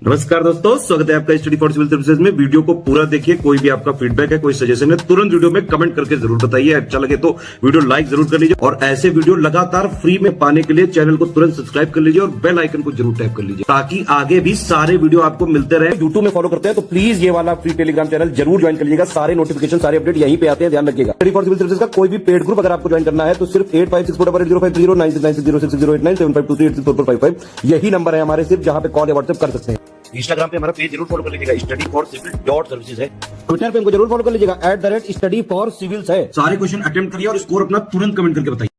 नमस्कार दोस्तों, स्वागत है आपका स्टडी फॉर सिविल सर्विसेज में। वीडियो को पूरा देखिए। कोई भी आपका फीडबैक है, कोई सजेशन है, तुरंत वीडियो में कमेंट करके जरूर बताइए। अच्छा लगे तो वीडियो लाइक जरूर कर लीजिए और ऐसे वीडियो लगातार फ्री में पाने के लिए चैनल को तुरंत सब्सक्राइब कर लीजिए और बेल आइकन को जरूर टैप कर लीजिए ताकि आगे भी सारे वीडियो आपको मिलते रहे। यूट्यूब में फॉलो करते हैं तो प्लीज ये वाला फ्री टेलीग्राम चैनल जरूर ज्वाइन कर लीजिएगा। सारे नोटिफिकेशन, सारे अपडेट यहीं पे आते हैं, ध्यान रखिएगा। स्टडी फॉर सिविल सर्विसेज का कोई भी पेड ग्रुप अगर आपको ज्वाइन करना है तो सिर्फ 856480560606097523864455 यही नंबर है हमारे, सिर्फ जहां पे कॉल या व्हाट्सएप कर सकते हैं। इंस्टाग्राम पे हमारा पेज जरूर फॉलो कर लीजिएगा, स्टडी फॉर सिविल .सर्विसेज है। ट्विटर पे हमको जरूर फॉलो कर लीजिएगा, @study for civils है। सारे क्वेश्चन अटेम्प्ट करिए और स्कोर अपना तुरंत कमेंट करके बताइए।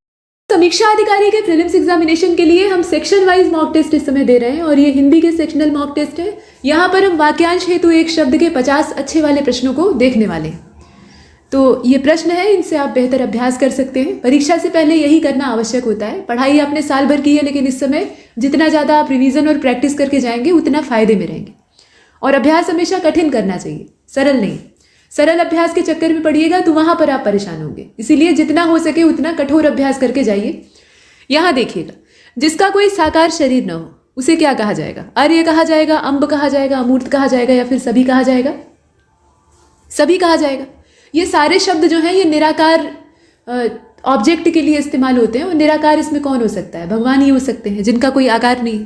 समीक्षा अधिकारी के प्रीलिम्स एग्जामिनेशन के लिए हम सेक्शन वाइज मॉक टेस्ट इस समय दे रहे हैं और ये हिंदी के सेक्शनल मॉक टेस्ट है। यहाँ पर हम वाक्यांश हेतु एक शब्द के 50 अच्छे वाले प्रश्नों को देखने वाले हैं। तो ये प्रश्न है, इनसे आप बेहतर अभ्यास कर सकते हैं। परीक्षा से पहले यही करना आवश्यक होता है। पढ़ाई आपने साल भर की है, लेकिन इस समय जितना ज़्यादा आप रिवीजन और प्रैक्टिस करके जाएंगे उतना फायदे में रहेंगे। और अभ्यास हमेशा कठिन करना चाहिए, सरल नहीं। सरल अभ्यास के चक्कर में पड़िएगा तो वहां पर आप परेशान होंगे। इसीलिए जितना हो सके उतना कठोर अभ्यास करके जाइए। यहाँ देखिएगा, जिसका कोई साकार शरीर न हो उसे क्या कहा जाएगा? आर्य कहा जाएगा, अम्ब कहा जाएगा, अमूर्त कहा जाएगा या फिर सभी कहा जाएगा? सभी कहा जाएगा। ये सारे शब्द जो हैं ये निराकार ऑब्जेक्ट के लिए इस्तेमाल होते हैं और निराकार इसमें कौन हो सकता है? भगवान ही हो सकते हैं जिनका कोई आकार नहीं।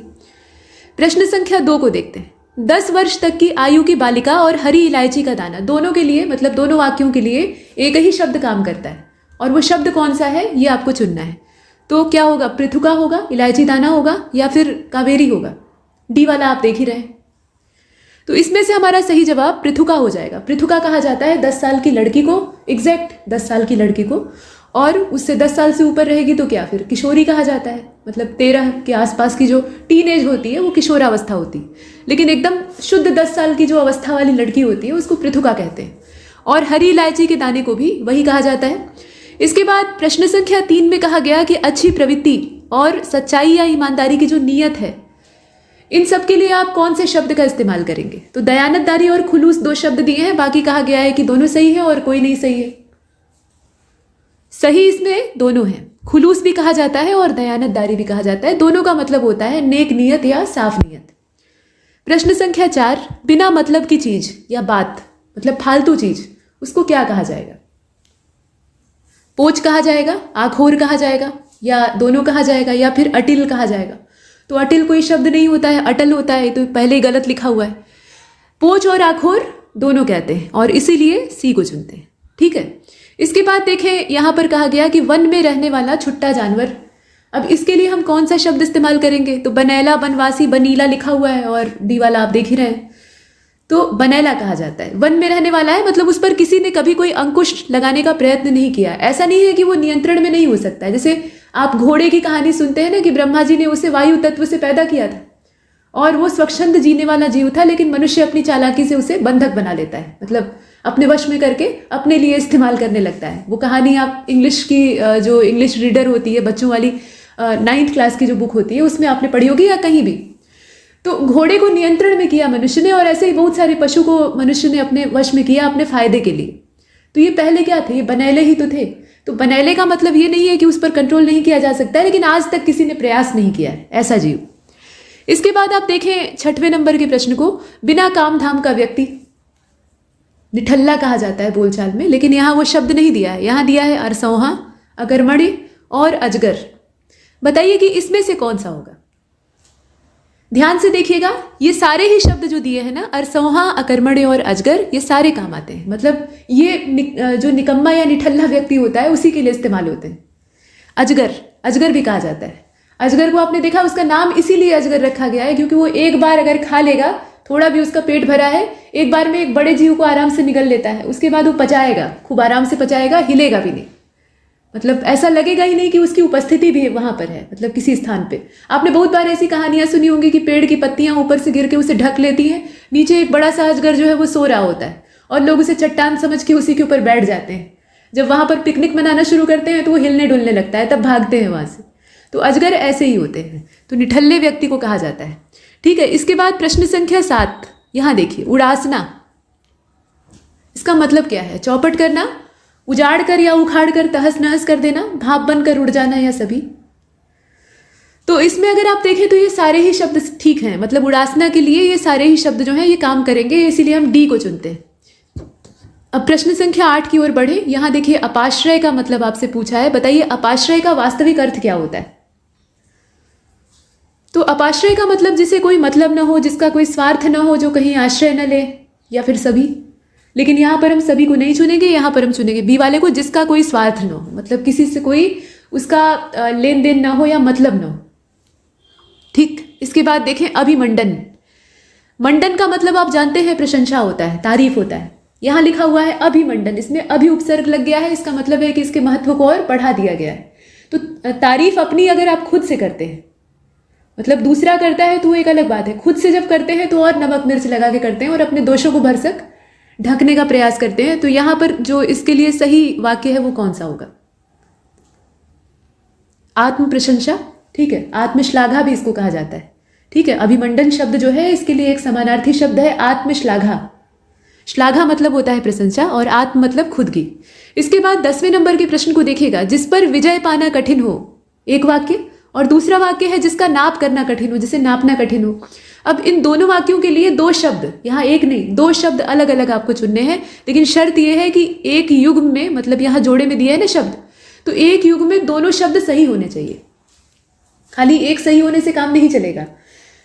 प्रश्न संख्या 2 को देखते हैं। 10 वर्ष तक की आयु की बालिका और हरी इलायची का दाना, दोनों के लिए, मतलब दोनों वाक्यों के लिए एक ही शब्द काम करता है और वो शब्द कौन सा है ये आपको चुनना है। तो क्या होगा? पृथुका होगा, इलायची दाना होगा या फिर कावेरी होगा? डी वाला आप देख ही रहे हैं। तो इसमें से हमारा सही जवाब पृथुका हो जाएगा। पृथुका कहा जाता है 10 साल की लड़की को, एग्जैक्ट 10 साल की लड़की को, और उससे 10 साल से ऊपर रहेगी तो क्या फिर किशोरी कहा जाता है। मतलब 13 के आसपास की जो टीनेज होती है वो किशोरावस्था होती है, लेकिन एकदम शुद्ध 10 साल की जो अवस्था वाली लड़की होती है उसको पृथुका कहते हैं। और हरी इलायची के दाने को भी वही कहा जाता है। इसके बाद प्रश्न संख्या 3 में कहा गया कि अच्छी प्रवृत्ति और सच्चाई या ईमानदारी की जो नीयत है, इन सब के लिए आप कौन से शब्द का इस्तेमाल करेंगे? तो दयानतदारी और खुलूस 2 शब्द दिए हैं, बाकी कहा गया है कि दोनों सही है और कोई नहीं सही है। सही इसमें दोनों हैं, खुलूस भी कहा जाता है और दयानतदारी भी कहा जाता है। दोनों का मतलब होता है नेक नियत या साफ नियत। प्रश्न संख्या 4, बिना मतलब की चीज या बात, मतलब फालतू चीज, उसको क्या कहा जाएगा? पोच कहा जाएगा, आखोर कहा जाएगा, या दोनों कहा जाएगा, या फिर अटिल कहा जाएगा? तो अटिल कोई शब्द नहीं होता है, अटल होता है, तो पहले ही गलत लिखा हुआ है। पोच और आखोर दोनों कहते हैं और इसीलिए सी को चुनते हैं। ठीक है। इसके बाद देखें, यहाँ पर कहा गया कि वन में रहने वाला छुट्टा जानवर। अब इसके लिए हम कौन सा शब्द इस्तेमाल करेंगे? तो बनैला, बनवासी, बनीला लिखा हुआ है और डी वाला आप देख ही रहे हैं, तो बनैला कहा जाता है। वन में रहने वाला है, मतलब उस पर किसी ने कभी कोई अंकुश लगाने का प्रयत्न नहीं किया। ऐसा नहीं है कि वो नियंत्रण में नहीं हो सकता है। जैसे आप घोड़े की कहानी सुनते हैं ना कि ब्रह्मा जी ने उसे वायु तत्व से पैदा किया था और वो स्वच्छंद जीने वाला जीव था, लेकिन मनुष्य अपनी चालाकी से उसे बंधक बना लेता है, मतलब अपने वश में करके अपने लिए इस्तेमाल करने लगता है। वो कहानी आप इंग्लिश की जो इंग्लिश रीडर होती है, बच्चों वाली 9th क्लास की जो बुक होती है उसमें आपने पढ़ी होगी या कहीं भी। तो घोड़े को नियंत्रण में किया मनुष्य ने, और ऐसे ही बहुत सारे पशु को मनुष्य ने अपने वश में किया अपने फायदे के लिए। तो ये पहले क्या थे? ये बनैले ही तो थे। तो बनैले का मतलब ये नहीं है कि उस पर कंट्रोल नहीं किया जा सकता है, लेकिन आज तक किसी ने प्रयास नहीं किया है ऐसा जीव। इसके बाद आप देखें 6वें नंबर के प्रश्न को, बिना काम धाम का व्यक्ति निठल्ला कहा जाता है बोलचाल में, लेकिन यहाँ वो शब्द नहीं दिया है। यहाँ दिया है अरसौहा, अकर्मण्य और अजगर। बताइए कि इसमें से कौन सा होगा? ध्यान से देखिएगा, ये सारे ही शब्द जो दिए हैं ना, अरसौहा, अकर्मण्य और अजगर, ये सारे काम आते हैं। मतलब ये जो निकम्मा या निठल्ला व्यक्ति होता है उसी के लिए इस्तेमाल होते हैं। अजगर, अजगर भी कहा जाता है। अजगर को आपने देखा, उसका नाम इसीलिए अजगर रखा गया है क्योंकि वो एक बार अगर खा लेगा, थोड़ा भी उसका पेट भरा है, एक बार में एक बड़े जीव को आराम से निगल लेता है। उसके बाद वो पचाएगा, खूब आराम से पचाएगा, हिलेगा भी नहीं, मतलब ऐसा लगेगा ही नहीं कि उसकी उपस्थिति भी वहां पर है, मतलब किसी स्थान पे। आपने बहुत बार ऐसी कहानियां सुनी होंगी कि पेड़ की पत्तियां ऊपर से गिर के उसे ढक लेती हैं, नीचे एक बड़ा सा अजगर जो है वो सो रहा होता है और लोग उसे चट्टान समझ के उसी के ऊपर बैठ जाते हैं। जब वहां पर पिकनिक मनाना शुरू करते हैं तो वो हिलने डुलने लगता है, तब भागते हैं वहां से। तो अजगर ऐसे ही होते हैं, तो निठल्ले व्यक्ति को कहा जाता है। ठीक है। इसके बाद प्रश्न संख्या 7, यहां देखिए, उड़ासना, इसका मतलब क्या है? चौपट करना, उजाड़ कर या उखाड़ कर तहस नहस कर देना, भाप बनकर उड़ जाना, या सभी? तो इसमें अगर आप देखें तो ये सारे ही शब्द ठीक हैं, मतलब उड़ासना के लिए ये सारे ही शब्द जो हैं ये काम करेंगे, इसीलिए हम डी को चुनते हैं। अब प्रश्न संख्या 8 की ओर बढ़े। यहाँ देखिए अपाश्रय का मतलब आपसे पूछा है, बताइए अपाश्रय का वास्तविक अर्थ क्या होता है। तो अपाश्रय का मतलब जिसे कोई मतलब ना हो, जिसका कोई स्वार्थ ना हो, जो कहीं आश्रय न ले, या फिर सभी। लेकिन यहाँ पर हम सभी को नहीं चुनेंगे, यहाँ पर हम चुनेंगे बी वाले को, जिसका कोई स्वार्थ न हो, मतलब किसी से कोई उसका लेन देन ना हो या मतलब ना हो। ठीक, इसके बाद देखें अभिमंडन। मंडन का मतलब आप जानते हैं प्रशंसा होता है, तारीफ होता है। यहाँ लिखा हुआ है अभिमंडन, इसमें अभि उपसर्ग लग गया है, इसका मतलब है कि इसके महत्व को और बढ़ा दिया गया है। तो तारीफ अपनी अगर आप खुद से करते हैं, मतलब दूसरा करता है तो एक अलग बात है, खुद से जब करते हैं तो और नमक मिर्च लगा के करते हैं और अपने दोषों को भरसक ढकने का प्रयास करते हैं। तो यहाँ पर जो इसके लिए सही वाक्य है वो कौन सा होगा? आत्म प्रशंसा, ठीक है, आत्मश्लाघा भी इसको कहा जाता है। ठीक है, अभिमंडन शब्द जो है इसके लिए एक समानार्थी शब्द है आत्मश्लाघा। श्लाघा मतलब होता है प्रशंसा और आत्म मतलब खुद की। इसके बाद 10वें नंबर के प्रश्न को देखिएगा, जिस पर विजय पाना कठिन हो, एक वाक्य, और दूसरा वाक्य है जिसका नाप करना कठिन हो, जिसे नापना कठिन हो। अब इन दोनों वाक्यों के लिए दो शब्द, यहाँ एक नहीं दो शब्द अलग अलग आपको चुनने हैं, लेकिन शर्त यह है कि एक युग्म में, मतलब यहाँ जोड़े में दिया है ना शब्द, तो एक युग्म में दोनों शब्द सही होने चाहिए। खाली एक सही होने से काम नहीं चलेगा।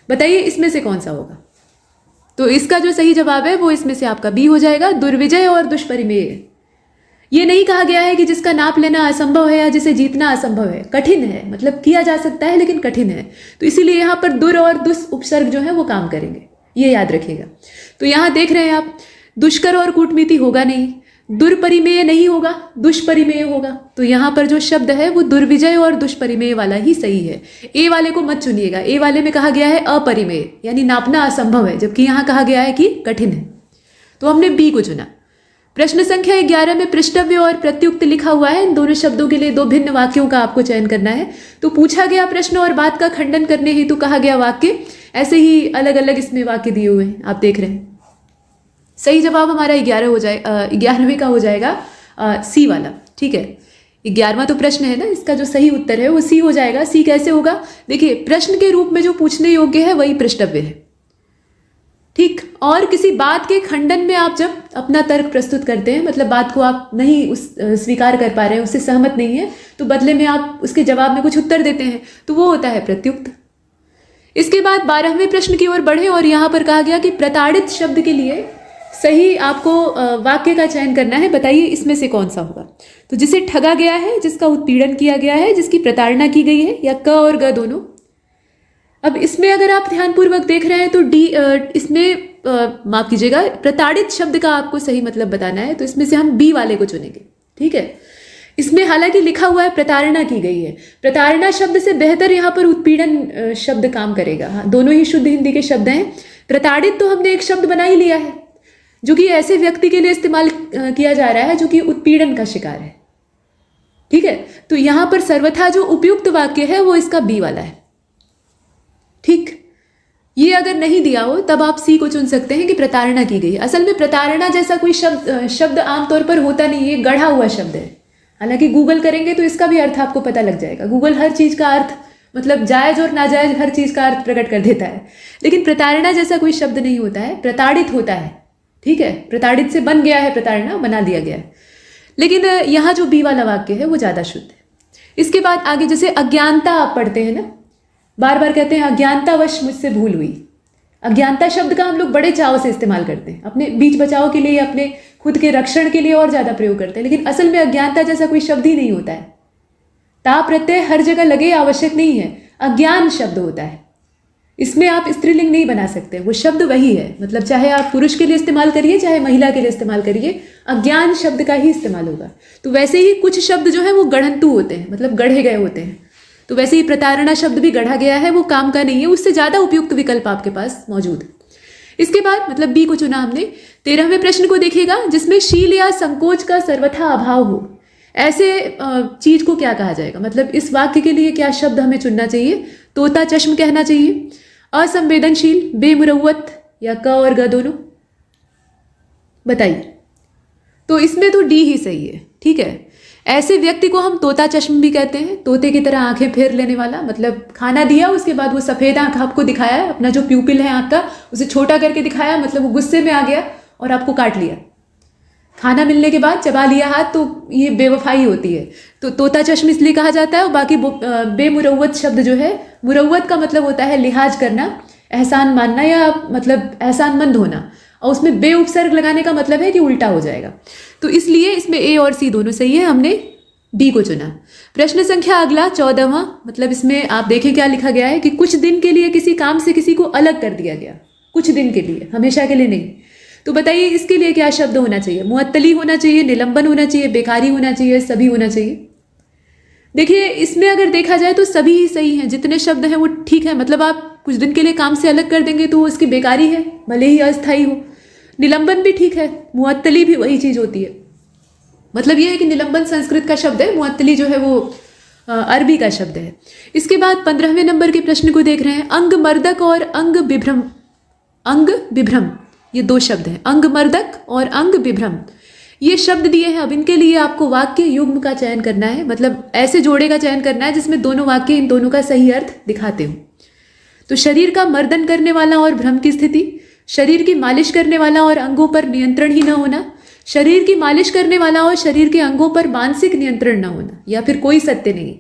बताइए इसमें से कौन सा होगा? तो इसका जो सही जवाब है वो इसमें से आपका बी हो जाएगा, दुर्विजय और दुष्परिमेय। ये नहीं कहा गया है कि जिसका नाप लेना असंभव है या जिसे जीतना असंभव है, कठिन है, मतलब किया जा सकता है लेकिन कठिन है। तो इसीलिए यहाँ पर दुर और दुस उपसर्ग जो है वो काम करेंगे, ये याद रखिएगा। तो यहाँ देख रहे हैं आप, दुष्कर और कूटनीति होगा नहीं, दुर्परिमेय नहीं होगा, दुष्परिमेय होगा। तो यहाँ पर जो शब्द है वो दुर्विजय और दुष्परिमेय वाला ही सही है। ए वाले को मत चुनिएगा, ए वाले में कहा गया है अपरिमेय, यानी नापना असंभव है, जबकि यहाँ कहा गया है कि कठिन है। तो हमने बी को चुना। प्रश्न संख्या 11 में पृष्ठव्य और प्रत्युक्त लिखा हुआ है। इन दोनों शब्दों के लिए दो भिन्न वाक्यों का आपको चयन करना है। तो पूछा गया प्रश्न और बात का खंडन करने हेतु कहा गया वाक्य, ऐसे ही अलग अलग इसमें वाक्य दिए हुए हैं, आप देख रहे हैं। सही जवाब हमारा 11वें का हो जाएगा सी वाला। ठीक है, 11वां तो प्रश्न है ना, इसका जो सही उत्तर है वो सी हो जाएगा। सी कैसे होगा? देखिए, प्रश्न के रूप में जो पूछने योग्य है वही पृष्ठव्य है। ठीक, और किसी बात के खंडन में आप जब अपना तर्क प्रस्तुत करते हैं, मतलब बात को आप नहीं स्वीकार कर पा रहे हैं, उससे सहमत नहीं है, तो बदले में आप उसके जवाब में कुछ उत्तर देते हैं, तो वो होता है प्रत्युक्त। इसके बाद 12वें प्रश्न की ओर बढ़े और यहाँ पर कहा गया कि प्रताड़ित शब्द के लिए सही आपको वाक्य का चयन करना है। बताइए इसमें से कौन सा होगा? तो जिसे ठगा गया है, जिसका उत्पीड़न किया गया है, जिसकी प्रताड़ना की गई है, या क और ग दोनों। अब इसमें अगर आप ध्यानपूर्वक देख रहे हैं तो डी, इसमें माफ कीजिएगा, प्रताड़ित शब्द का आपको सही मतलब बताना है, तो इसमें से हम बी वाले को चुनेंगे। ठीक है, इसमें हालांकि लिखा हुआ है प्रताड़ना की गई है, प्रताड़ना शब्द से बेहतर यहाँ पर उत्पीड़न शब्द काम करेगा। हाँ, दोनों ही शुद्ध हिंदी के शब्द हैं। प्रताड़ित तो हमने एक शब्द बना ही लिया है, जो कि ऐसे व्यक्ति के लिए इस्तेमाल किया जा रहा है जो कि उत्पीड़न का शिकार है। ठीक है, तो यहां पर सर्वथा जो उपयुक्त वाक्य है वो इसका बी वाला है। ठीक, ये अगर नहीं दिया हो तब आप सी को चुन सकते हैं कि प्रताड़ना की गई। असल में प्रताड़ना जैसा कोई शब्द आमतौर पर होता नहीं है, गढ़ा हुआ शब्द है। हालांकि गूगल करेंगे तो इसका भी अर्थ आपको पता लग जाएगा। गूगल हर चीज का अर्थ, मतलब जायज और नाजायज हर चीज का अर्थ प्रकट कर देता है, लेकिन प्रताड़ना जैसा कोई शब्द नहीं होता है, प्रताड़ित होता है। ठीक है, प्रताड़ित से बन गया है, प्रताड़ना बना दिया गया है। लेकिन यहाँ जो बी वाला वाक्य है वो ज़्यादा शुद्ध है। इसके बाद आगे जैसे अज्ञानता आप पढ़ते हैं ना, बार बार कहते हैं अज्ञानतावश मुझसे भूल हुई। अज्ञानता शब्द का हम लोग बड़े चाव से इस्तेमाल करते हैं, अपने बीच बचाव के लिए, अपने खुद के रक्षण के लिए और ज़्यादा प्रयोग करते हैं, लेकिन असल में अज्ञानता जैसा कोई शब्द ही नहीं होता है। ता प्रत्यय हर जगह लगे आवश्यक नहीं है, अज्ञान शब्द होता है। इसमें आप स्त्रीलिंग नहीं बना सकते, वो शब्द वही है, मतलब चाहे आप पुरुष के लिए इस्तेमाल करिए चाहे महिला के लिए इस्तेमाल करिए, अज्ञान शब्द का ही इस्तेमाल होगा। तो वैसे ही कुछ शब्द जो है वो गढ़ंतु होते हैं, मतलब गढ़े गए होते हैं। तो वैसे ही प्रताड़ना शब्द भी गढ़ा गया है, वो काम का नहीं है, उससे ज़्यादा उपयुक्त विकल्प आपके पास मौजूद है। इसके बाद मतलब बी को चुना हमने। 13वें प्रश्न को देखिएगा, जिसमें शील या संकोच का सर्वथा अभाव हो, ऐसे चीज को क्या कहा जाएगा? मतलब इस वाक्य के लिए क्या शब्द हमें चुनना चाहिए? तोता चश्म कहना चाहिए, असंवेदनशील, बेमुरवत, या क और ग दोनों? बताइए। तो इसमें तो डी ही सही है। ठीक है, ऐसे व्यक्ति को हम तोता चश्म भी कहते हैं, तोते की तरह आंखें फेर लेने वाला। मतलब खाना दिया, उसके बाद वो सफ़ेद आंख आपको दिखाया, अपना जो प्यूपिल है आंख का उसे छोटा करके दिखाया, मतलब वो गुस्से में आ गया और आपको काट लिया। खाना मिलने के बाद चबा लिया हाथ, तो ये बेवफाई होती है। तो तोता चश्म इसलिए कहा जाता है। और बाकी बेमुरव्वत शब्द जो है, मुरव्वत का मतलब होता है लिहाज करना, एहसान मानना या मतलब एहसानमंद होना, और उसमें बे उपसर्ग लगाने का मतलब है कि उल्टा हो जाएगा। तो इसलिए इसमें ए और सी दोनों सही है, हमने डी को चुना। प्रश्न संख्या अगला 14वां, मतलब इसमें आप देखें क्या लिखा गया है कि कुछ दिन के लिए किसी काम से किसी को अलग कर दिया गया, कुछ दिन के लिए, हमेशा के लिए नहीं। तो बताइए इसके लिए क्या शब्द होना चाहिए? मुअत्तली होना चाहिए, निलंबन होना चाहिए, बेकारी होना चाहिए, सभी होना चाहिए। देखिए इसमें अगर देखा जाए तो सभी ही सही हैं, जितने शब्द हैं वो ठीक है। मतलब आप कुछ दिन के लिए काम से अलग कर देंगे तो उसकी बेकारी है, भले ही अस्थायी हो। निलंबन भी ठीक है, मुअत्तली भी वही चीज होती है। मतलब ये है कि निलंबन संस्कृत का शब्द है, मुअत्तली जो है वो अरबी का शब्द है। इसके बाद 15वें नंबर के प्रश्न को देख रहे हैं। अंगमर्दक और अंग विभ्रम, अंग विभ्रम ये दो शब्द हैं, अंगमर्दक और अंग विभ्रम ये शब्द दिए हैं। अब इनके लिए आपको वाक्य युग्म का चयन करना है, मतलब ऐसे जोड़े का चयन करना है जिसमें दोनों वाक्य इन दोनों का सही अर्थ दिखाते हो। तो शरीर का मर्दन करने वाला और भ्रम की स्थिति, शरीर की मालिश करने वाला और अंगों पर नियंत्रण ही न होना, शरीर की मालिश करने वाला और शरीर के अंगों पर मानसिक नियंत्रण न होना, या फिर कोई सत्य नहीं।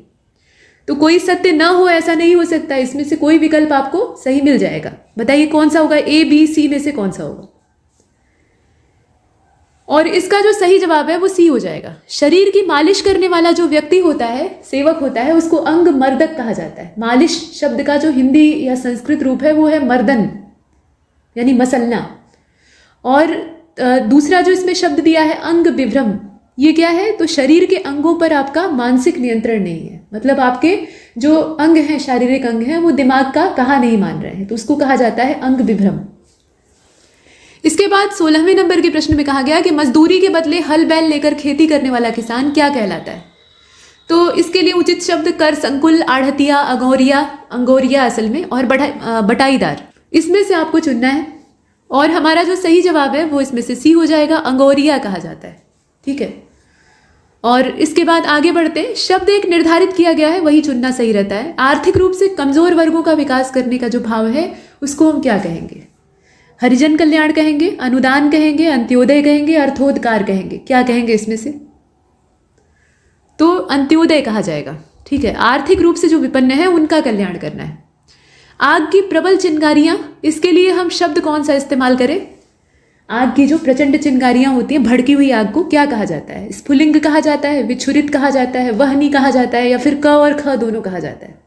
तो कोई सत्य न हो ऐसा नहीं हो सकता, इसमें से कोई विकल्प आपको सही मिल जाएगा। बताइए कौन सा होगा, ए बी सी में से कौन सा होगा? और इसका जो सही जवाब है वो सी हो जाएगा। शरीर की मालिश करने वाला जो व्यक्ति होता है, सेवक होता है, उसको अंग मर्दक कहा जाता है। मालिश शब्द का जो हिंदी या संस्कृत रूप है वो है मर्दन, यानी मसलना। और दूसरा जो इसमें शब्द दिया है अंग विभ्रम, ये क्या है? तो शरीर के अंगों पर आपका मानसिक नियंत्रण नहीं है, मतलब आपके जो अंग हैं, शारीरिक अंग हैं, वो दिमाग का कहा नहीं मान रहे हैं, तो उसको कहा जाता है अंग विभ्रम। इसके बाद 16वें नंबर के प्रश्न में कहा गया कि मजदूरी के बदले हल बैल लेकर खेती करने वाला किसान क्या कहलाता है? तो इसके लिए उचित शब्द कर संकुल, आढ़तिया, अगोरिया, अंगोरिया असल में, और बटाईदार, इसमें से आपको चुनना है। और हमारा जो सही जवाब है वो इसमें से सी हो जाएगा, अंगोरिया कहा जाता है। ठीक है, और इसके बाद आगे बढ़ते हैं। शब्द एक निर्धारित किया गया है वही चुनना सही रहता है। आर्थिक रूप से कमजोर वर्गों का विकास करने का जो भाव है उसको हम क्या कहेंगे? हरिजन कल्याण कहेंगे, अनुदान कहेंगे, अंत्योदय कहेंगे, अर्थोदकार कहेंगे? क्या कहेंगे इसमें से? तो अंत्योदय कहा जाएगा। ठीक है, आर्थिक रूप से जो विपन्न है उनका कल्याण करना है। आग की प्रबल चिंगारियां, इसके लिए हम शब्द कौन सा इस्तेमाल करें? आग की जो प्रचंड चिंगारियां होती हैं, भड़की हुई आग को क्या कहा जाता है? स्फुलिंग कहा जाता है, विच्छुरित कहा जाता है, वहनी कहा जाता है, या फिर क और ख दोनों कहा जाता है?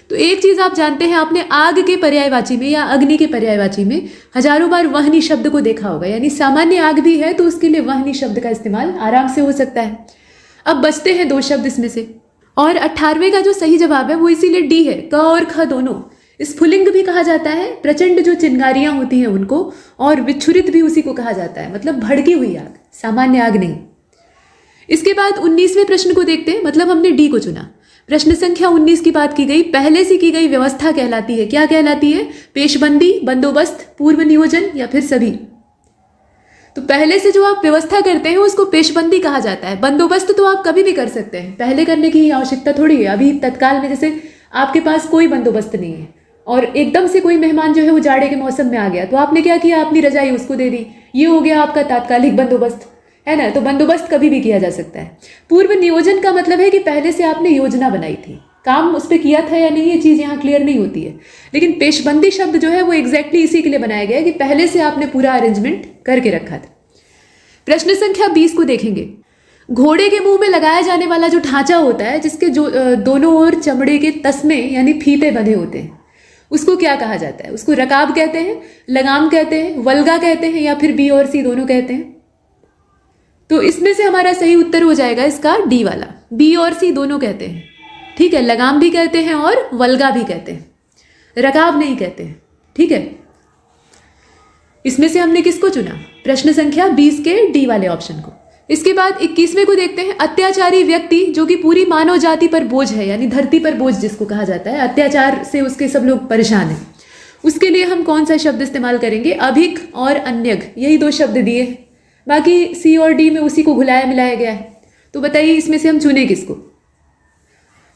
तो एक चीज आप जानते हैं, आपने आग के पर्यायवाची में या अग्नि के पर्यायवाची में हजारों बार वहनी शब्द को देखा होगा, यानी सामान्य आग भी है तो उसके लिए वहनी शब्द का इस्तेमाल आराम से हो सकता है। अब बचते हैं दो शब्द इसमें से, और 18वें का जो सही जवाब है वो इसीलिए डी है, क और ख दोनों। स्फुलिंग भी कहा जाता है प्रचंड जो चिंगारियां होती हैं उनको, और विच्छुरित भी उसी को कहा जाता है, मतलब भड़की हुई आग, सामान्य आग नहीं। इसके बाद 19वें प्रश्न को देखते हैं, मतलब हमने डी को चुना। प्रश्न संख्या 19 की बात की गई, पहले से की गई व्यवस्था कहलाती है, क्या कहलाती है? पेशबंदी, बंदोबस्त, पूर्व नियोजन, या फिर सभी? तो पहले से जो आप व्यवस्था करते हैं उसको पेशबंदी कहा जाता है। बंदोबस्त तो आप कभी भी कर सकते हैं, पहले करने की आवश्यकता थोड़ी है। अभी तत्काल में जैसे आपके पास कोई बंदोबस्त नहीं है और एकदम से कोई मेहमान जो है वो जाड़े के मौसम में आ गया, तो आपने क्या किया? अपनी रजाई उसको दे दी, ये हो गया आपका तात्कालिक बंदोबस्त, है ना? तो बंदोबस्त कभी भी किया जा सकता है। पूर्व नियोजन का मतलब है कि पहले से आपने योजना बनाई थी, काम उस पर किया था या नहीं, ये चीज यहाँ क्लियर नहीं होती है। लेकिन पेशबंदी शब्द जो है वो एग्जैक्टली इसी के लिए बनाया गया है कि पहले से आपने पूरा अरेंजमेंट करके रखा था। प्रश्न संख्या 20 को देखेंगे। घोड़े के मुंह में लगाया जाने वाला जो ढांचा होता है, जिसके जो दोनों ओर चमड़े के तस्मे यानी फीते बंधे होते हैं, उसको क्या कहा जाता है? उसको रकाब कहते हैं, लगाम कहते हैं, वल्गा कहते हैं, या फिर बी और सी दोनों कहते हैं? तो इसमें से हमारा सही उत्तर हो जाएगा इसका डी वाला, बी और सी दोनों कहते हैं। ठीक है, लगाम भी कहते हैं और वल्गा भी कहते हैं, रकाब नहीं कहते हैं। ठीक है, इसमें से हमने किसको चुना? प्रश्न संख्या 20 के डी वाले ऑप्शन को। इसके बाद 21वें को देखते हैं। अत्याचारी व्यक्ति जो कि पूरी मानव जाति पर बोझ है, यानी धरती पर बोझ जिसको कहा जाता है, अत्याचार से उसके सब लोग परेशान हैं, उसके लिए हम कौन सा शब्द इस्तेमाल करेंगे? अभिक और अन्यग, यही दो शब्द दिए, बाकी सी और डी में उसी को घुलाया मिलाया गया है। तो बताइए इसमें से हम चुने किसको?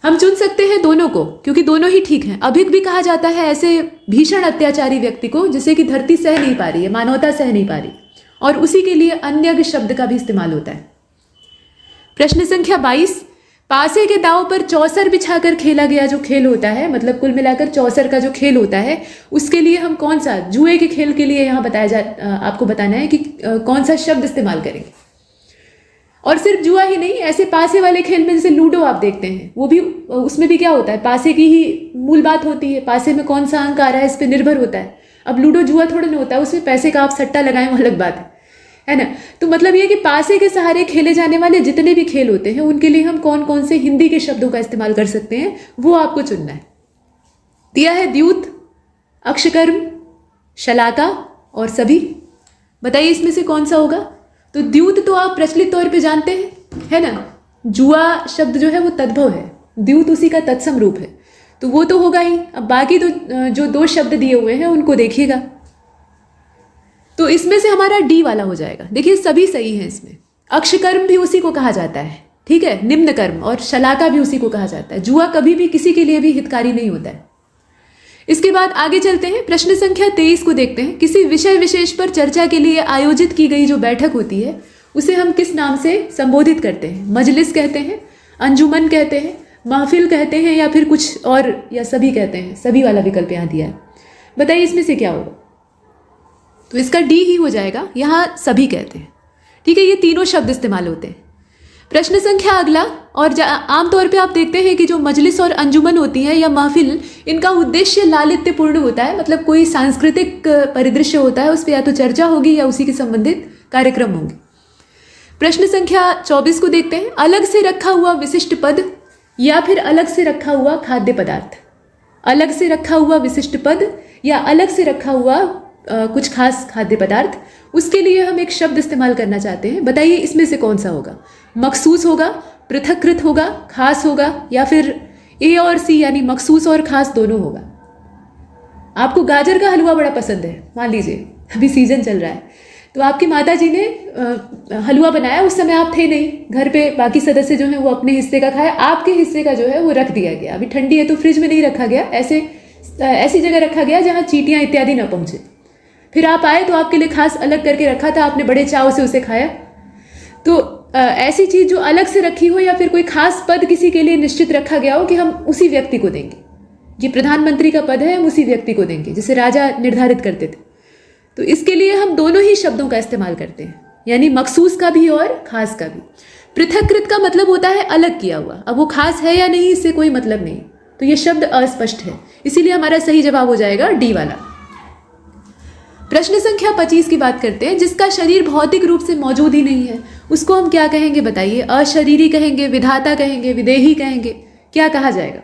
हम चुन सकते हैं दोनों को, क्योंकि दोनों ही ठीक हैं। अभिक भी कहा जाता है ऐसे भीषण अत्याचारी व्यक्ति को जिसे कि धरती सह नहीं पा रही है, मानवता सह नहीं पा रही, और उसी के लिए अन्यग शब्द का भी इस्तेमाल होता है। प्रश्न संख्या 22, पासे के दांव पर चौसर बिछाकर खेला गया जो खेल होता है, मतलब कुल मिलाकर चौसर का जो खेल होता है, उसके लिए हम कौन सा, जुए के खेल के लिए यहाँ आपको बताना है कि कौन सा शब्द इस्तेमाल करेंगे। और सिर्फ जुआ ही नहीं, ऐसे पासे वाले खेल में जैसे लूडो आप देखते हैं, वो भी, उसमें भी क्या होता है, पासे की ही मूल बात होती है, पासे में कौन सा अंक आ रहा है इस पर निर्भर होता है। अब लूडो जुआ थोड़ा नहीं होता है, उसमें पैसे का आप सट्टा लगाएं वो अलग बात है ना। तो मतलब ये कि पासे के सहारे खेले जाने वाले जितने भी खेल होते हैं उनके लिए हम कौन कौन से हिंदी के शब्दों का इस्तेमाल कर सकते हैं, वो आपको चुनना है। दिया है द्यूत, अक्षकर्म, शलाका और सभी। बताइए इसमें से कौन सा होगा? तो द्यूत तो आप प्रचलित तौर पे जानते हैं, है ना। जुआ शब्द जो है वो तद्भव है, द्यूत उसी का तत्सम रूप है, तो वो तो होगा ही। अब बाकी तो जो दो शब्द दिए हुए हैं उनको देखिएगा। तो इसमें से हमारा डी वाला हो जाएगा। देखिए सभी सही हैं इसमें। अक्षकर्म भी उसी को कहा जाता है, ठीक है, निम्न कर्म, और शलाका भी उसी को कहा जाता है। जुआ कभी भी किसी के लिए भी हितकारी नहीं होता है। इसके बाद आगे चलते हैं, प्रश्न संख्या 23 को देखते हैं। किसी विषय विशेष पर चर्चा के लिए आयोजित की गई जो बैठक होती है उसे हम किस नाम से संबोधित करते हैं? मजलिस कहते हैं, अंजुमन कहते हैं, महफिल कहते हैं, या फिर कुछ और, या सभी कहते हैं? सभी वाला विकल्प यहाँ दिया है। बताइए इसमें से क्या होगा? तो इसका डी ही हो जाएगा, यहाँ सभी कहते हैं, ठीक है। ये तीनों शब्द इस्तेमाल होते हैं। प्रश्न संख्या अगला, और आमतौर पे आप देखते हैं कि जो मजलिस और अंजुमन होती है या महफिल, इनका उद्देश्य लालित्यपूर्ण होता है, मतलब कोई सांस्कृतिक परिदृश्य होता है, उस पर या तो चर्चा होगी या उसी के संबंधित कार्यक्रम होंगे। प्रश्न संख्या 24 को देखते हैं। अलग से रखा हुआ विशिष्ट पद या फिर अलग से रखा हुआ खाद्य पदार्थ। अलग से रखा हुआ विशिष्ट पद या अलग से रखा हुआ कुछ खास खाद्य पदार्थ, उसके लिए हम एक शब्द इस्तेमाल करना चाहते हैं। बताइए इसमें से कौन सा होगा? मखसूस होगा, पृथक्कृत होगा, खास होगा, या फिर ए और सी यानी मखसूस और खास दोनों होगा? आपको गाजर का हलवा बड़ा पसंद है, मान लीजिए अभी सीजन चल रहा है, तो आपकी माता जी ने हलवा बनाया, उस समय आप थे नहीं घर पे, बाकी सदस्य जो हैं वो अपने हिस्से का खाया, आपके हिस्से का जो है वो रख दिया गया। अभी ठंडी है तो फ्रिज में नहीं रखा गया, ऐसी जगह रखा गया जहाँ चींटियाँ इत्यादि ना पहुँचे। फिर आप आए तो आपके लिए खास अलग करके रखा था, आपने बड़े चाव से उसे खाया। तो ऐसी चीज़ जो अलग से रखी हो, या फिर कोई खास पद किसी के लिए निश्चित रखा गया हो कि हम उसी व्यक्ति को देंगे, जी प्रधानमंत्री का पद है हम उसी व्यक्ति को देंगे, जिसे राजा निर्धारित करते थे। तो इसके लिए हम दोनों ही शब्दों का इस्तेमाल करते हैं, यानी मखसूस का भी और खास का भी। पृथक्कृत का मतलब होता है अलग किया हुआ, अब वो खास है या नहीं इससे कोई मतलब नहीं, तो ये शब्द अस्पष्ट है, इसीलिए हमारा सही जवाब हो जाएगा डी वाला। प्रश्न संख्या 25 की बात करते हैं। जिसका शरीर भौतिक रूप से मौजूद ही नहीं है उसको हम क्या कहेंगे? बताइए। अशरीरी कहेंगे, विधाता कहेंगे, विदेही कहेंगे, क्या कहा जाएगा?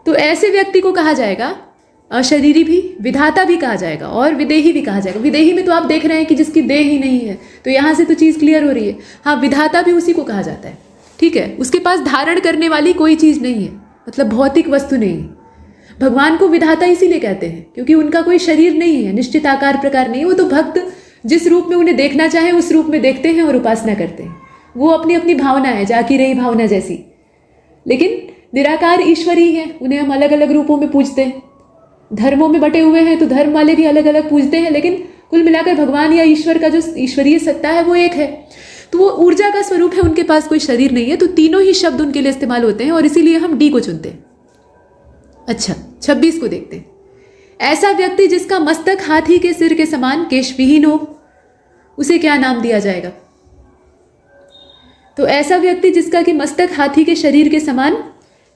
तो ऐसे व्यक्ति को कहा जाएगा अशरीरी भी, विधाता भी कहा जाएगा और विदेही भी कहा जाएगा। विदेही में तो आप देख रहे हैं कि जिसकी देह ही नहीं है, तो यहाँ से तो चीज़ क्लियर हो रही है। हाँ, विधाता भी उसी को कहा जाता है, ठीक है। उसके पास धारण करने वाली कोई चीज़ नहीं है, मतलब भौतिक वस्तु नहीं है। भगवान को विधाता इसीलिए कहते हैं क्योंकि उनका कोई शरीर नहीं है, निश्चित आकार प्रकार नहीं है। वो तो भक्त जिस रूप में उन्हें देखना चाहे उस रूप में देखते हैं और उपासना करते हैं। वो अपनी अपनी भावना है, जाकी रही भावना जैसी। लेकिन निराकार ईश्वर ही है, उन्हें हम अलग अलग रूपों में पूजते हैं। धर्मों में बटे हुए हैं तो धर्म वाले भी अलग अलग पूजते हैं, लेकिन कुल मिलाकर भगवान या ईश्वर का जो ईश्वरीय सत्ता है वो एक है। तो वो ऊर्जा का स्वरूप है, उनके पास कोई शरीर नहीं है। तो तीनों ही शब्द उनके लिए इस्तेमाल होते हैं और इसीलिए हम डी को चुनते हैं। अच्छा, 26 को देखते हैं। ऐसा व्यक्ति जिसका मस्तक हाथी के सिर के समान केशविहीन हो, उसे क्या नाम दिया जाएगा? तो ऐसा व्यक्ति जिसका कि मस्तक हाथी के शरीर के समान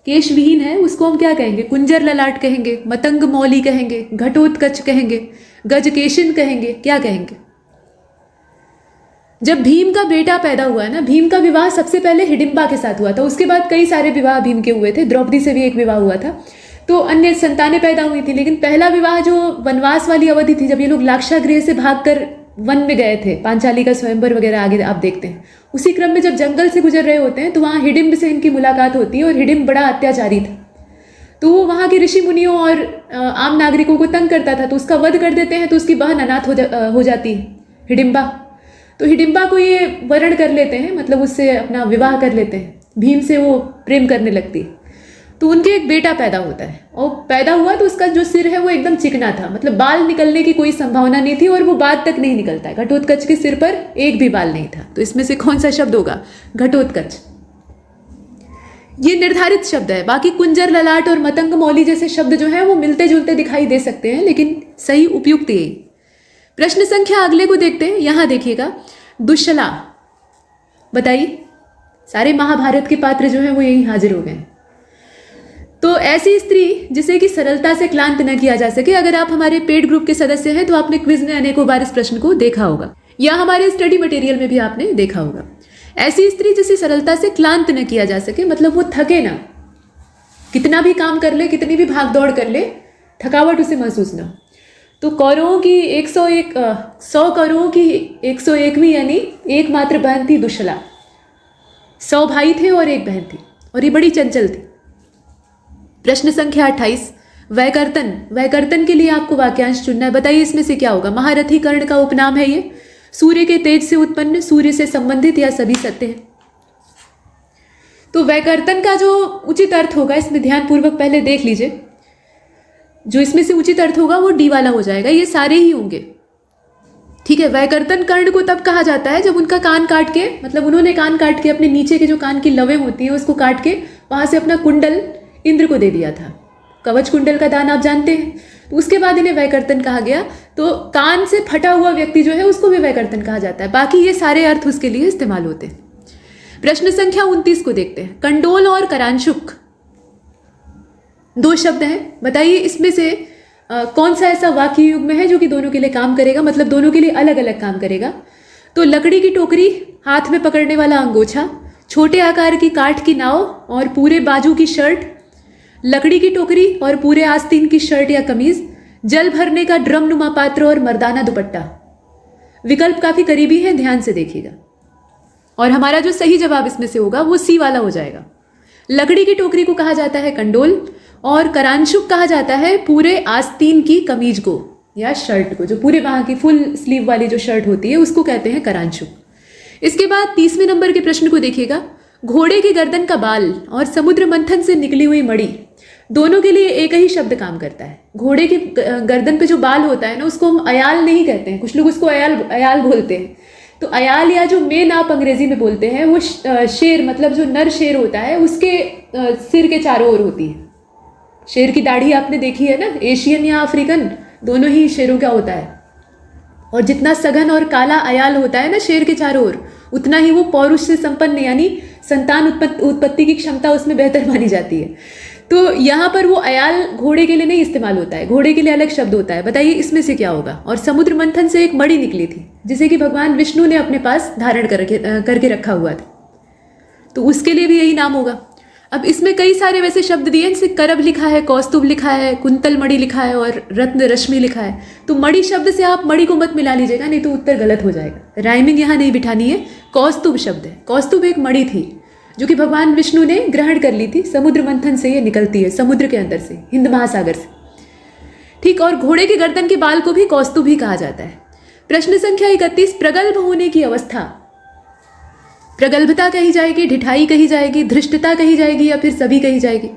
केशविहीन है, उसको हम क्या कहेंगे? कुंजर ललाट कहेंगे, मतंग मौली कहेंगे, घटोत्कच कहेंगे, गजकेशन कहेंगे, क्या कहेंगे? जब भीम का बेटा पैदा हुआ है ना, भीम का विवाह सबसे पहले हिडिंबा के साथ हुआ था, उसके बाद कई सारे विवाह भीम के हुए थे, द्रौपदी से भी एक विवाह हुआ था, तो अन्य संतानें पैदा हुई थी। लेकिन पहला विवाह जो वनवास वाली अवधि थी, जब ये लोग लाक्षागृह से भागकर वन में गए थे, पांचाली का स्वयंवर वगैरह आगे आप देखते हैं, उसी क्रम में जब जंगल से गुजर रहे होते हैं तो वहाँ हिडिंब से इनकी मुलाकात होती है। और हिडिंब बड़ा अत्याचारी था, तो वो वहाँ के ऋषि मुनियों और आम नागरिकों को तंग करता था, तो उसका वध कर देते हैं। तो उसकी बहन अनाथ हो जाती है, हिडिंबा। तो हिडिंबा को ये वरण कर लेते हैं, मतलब उससे अपना विवाह कर लेते हैं, भीम से वो प्रेम करने लगती है। तो उनके एक बेटा पैदा होता है, और पैदा हुआ तो उसका जो सिर है वो एकदम चिकना था, मतलब बाल निकलने की कोई संभावना नहीं थी, और वो बाद तक नहीं निकलता है। घटोत्कच के सिर पर एक भी बाल नहीं था। तो इसमें से कौन सा शब्द होगा? घटोत्कच। ये निर्धारित शब्द है। बाकी कुंजर, ललाट और मतंग मौली जैसे शब्द जो है वो मिलते जुलते दिखाई दे सकते हैं, लेकिन सही उपयुक्त यही। प्रश्न संख्या अगले को देखते हैं। यहां देखिएगा, दुश्शला। बताइए, सारे महाभारत के पात्र जो हैं वो यही हाजिर हो गए हैं। तो ऐसी स्त्री जिसे कि सरलता से क्लांत न किया जा सके। अगर आप हमारे पेड ग्रुप के सदस्य हैं तो आपने क्विज में अनेकों बार इस प्रश्न को देखा होगा, या हमारे स्टडी मटेरियल में भी आपने देखा होगा। ऐसी स्त्री जिसे सरलता से क्लांत न किया जा सके, मतलब वो थके ना, कितना भी काम कर ले, कितनी भी भाग दौड़ कर ले, थकावट उसे महसूस ना हो। तो कौरवों की 100 कौरवों की 101वीं यानी एकमात्र बहन थी दुश्शला। 100 भाई थे और एक बहन थी, और ये बड़ी चंचल थी। प्रश्न संख्या 28, वैकर्तन। वैकर्तन के लिए आपको वाक्यांश चुनना है। बताइए इसमें से क्या होगा? महारथी कर्ण का उपनाम है ये, सूर्य के तेज से उत्पन्न, सूर्य से संबंधित, या सभी सत्य है। तो वैकर्तन का जो उचित अर्थ होगा, इसमें ध्यानपूर्वक पहले देख लीजिए। जो इसमें से उचित अर्थ होगा वो डी वाला हो जाएगा, ये सारे ही होंगे। ठीक है, वैकर्तन कर्ण को तब कहा जाता है जब उनका कान काट के, मतलब उन्होंने कान काट के अपने नीचे के जो कान की लवें होती हैं उसको काट के वहां से अपना कुंडल इंद्र को दे दिया था। कवच कुंडल का दान आप जानते हैं। तो उसके बाद इन्हें वैकर्तन कहा गया। तो कान से फटा हुआ व्यक्ति जो है उसको भी वैकर्तन कहा जाता है। बाकी ये सारे अर्थ उसके लिए इस्तेमाल होते हैं। प्रश्न संख्या 29 को देखते हैं। कंडोल और करांशुक 2 शब्द हैं। बताइए इसमें से कौन सा ऐसा वाक्य युग्म है जो कि दोनों के लिए काम करेगा, मतलब दोनों के लिए अलग अलग काम करेगा। तो लकड़ी की टोकरी, हाथ में पकड़ने वाला अंगोछा, छोटे आकार की काठ की नाव और पूरे बाजू की शर्ट, लकड़ी की टोकरी और पूरे आस्तीन की शर्ट या कमीज, जल भरने का ड्रम नुमा पात्र और मर्दाना दुपट्टा। विकल्प काफी करीबी है, ध्यान से देखिएगा। और हमारा जो सही जवाब इसमें से होगा वो सी वाला हो जाएगा। लकड़ी की टोकरी को कहा जाता है कंडोल, और करांशुक कहा जाता है पूरे आस्तीन की कमीज को या शर्ट को, जो पूरे वहां की फुल स्लीव वाली जो शर्ट होती है उसको कहते हैं करांशुक। इसके बाद 30वें नंबर के प्रश्न को देखिएगा। घोड़े की गर्दन का बाल और समुद्र मंथन से निकली हुई मणि, दोनों के लिए एक ही शब्द काम करता है। घोड़े की गर्दन पे जो बाल होता है ना, उसको हम अयाल नहीं कहते हैं, कुछ लोग उसको अयाल बोलते हैं। तो अयाल या जो मेन आप अंग्रेजी में बोलते हैं वो शेर, मतलब जो नर शेर होता है उसके सिर के चारों ओर होती है। शेर की दाढ़ी आपने देखी है ना, एशियन या अफ्रीकन दोनों ही शेरों का होता है। और जितना सघन और काला अयाल होता है ना शेर के चारों ओर, उतना ही वो पौरुष से संपन्न यानी संतान उत्पत्ति की क्षमता उसमें बेहतर मानी जाती है। तो यहाँ पर वो अयाल घोड़े के लिए नहीं इस्तेमाल होता है, घोड़े के लिए अलग शब्द होता है। बताइए इसमें से क्या होगा? और समुद्र मंथन से एक मणि निकली थी जिसे कि भगवान विष्णु ने अपने पास धारण करके रखा हुआ था, तो उसके लिए भी यही नाम होगा। अब इसमें कई सारे वैसे शब्द दिए, इनसे करब लिखा है, कौस्तुभ लिखा है, कुंतल मणि लिखा है और रत्न रश्मि लिखा है। तो मणि शब्द से आप मणि को मत मिला लीजिएगा, नहीं तो उत्तर गलत हो जाएगा। राइमिंग यहाँ नहीं बिठानी है। कौस्तुभ शब्द है, कौस्तुभ एक मणि थी जो कि भगवान विष्णु ने ग्रहण कर ली थी। समुद्र मंथन से ये निकलती है, समुद्र के अंदर से, हिंद महासागर से। ठीक, और घोड़े के गर्दन के बाल को भी कौस्तुभ ही कहा जाता है। प्रश्न संख्या 31, प्रगल्भ होने की अवस्था। प्रगल्भता कही जाएगी, ढिठाई कही जाएगी, धृष्टता कही जाएगी, या फिर सभी कही जाएगी।